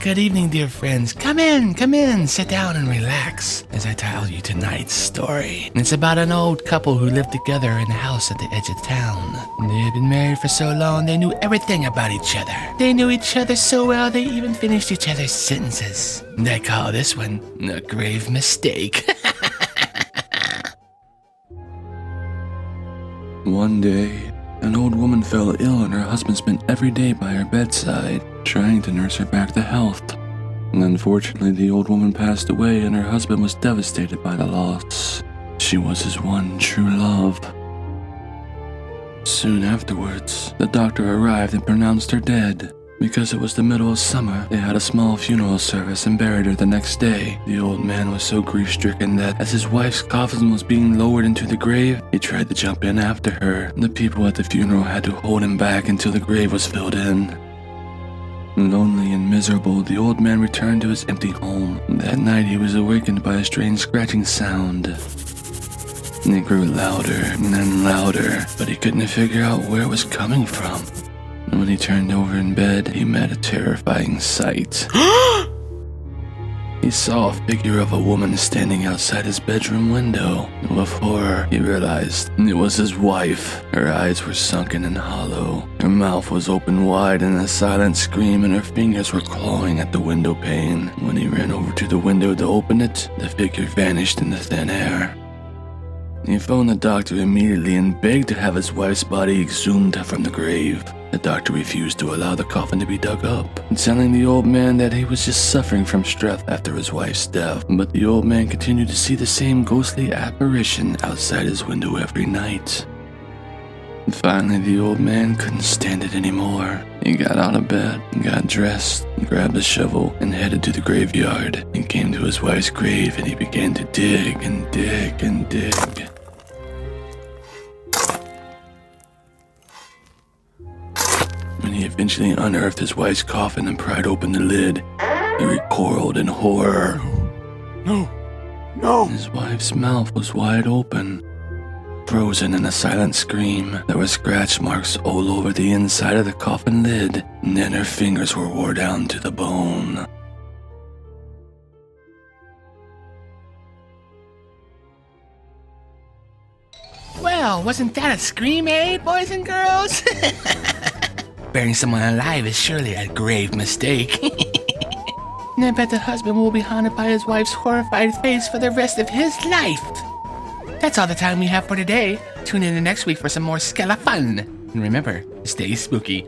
Good evening, dear friends. Come in, sit down and relax as I tell you tonight's story. It's about an old couple who lived together in a house at the edge of town. They had been married for so long they knew everything about each other. They knew each other so well they even finished each other's sentences. They call this one a grave mistake. One day, an old woman fell ill and her husband spent every day by her bedside, trying to nurse her back to health. And unfortunately, the old woman passed away and her husband was devastated by the loss. She was his one true love. Soon afterwards, the doctor arrived and pronounced her dead. Because it was the middle of summer, they had a small funeral service and buried her the next day. The old man was so grief-stricken that as his wife's coffin was being lowered into the grave, he tried to jump in after her. The people at the funeral had to hold him back until the grave was filled in. Lonely and miserable, the old man returned to his empty home. That night he was awakened by a strange scratching sound. It grew louder and louder, but he couldn't figure out where it was coming from. When he turned over in bed, he met a terrifying sight. He saw a figure of a woman standing outside his bedroom window. With horror, he realized it was his wife. Her eyes were sunken and hollow. Her mouth was open wide in a silent scream, and her fingers were clawing at the window pane. When he ran over to the window to open it, the figure vanished in the thin air. He phoned the doctor immediately and begged to have his wife's body exhumed from the grave. The doctor refused to allow the coffin to be dug up, telling the old man that he was just suffering from stress after his wife's death. But the old man continued to see the same ghostly apparition outside his window every night. Finally, the old man couldn't stand it anymore. He got out of bed, got dressed, grabbed a shovel, and headed to the graveyard. He came to his wife's grave and he began to dig and dig and dig. When he eventually unearthed his wife's coffin and pried open the lid, he recoiled in horror. No! His wife's mouth was wide open, frozen in a silent scream. There were scratch marks all over the inside of the coffin lid, and then her fingers were wore down to the bone. Well, wasn't that a scream, eh, boys and girls? Burying someone alive is surely a grave mistake. And I bet the husband will be haunted by his wife's horrified face for the rest of his life. That's all the time we have for today. Tune in next week for some more Skella fun. And remember, stay spooky.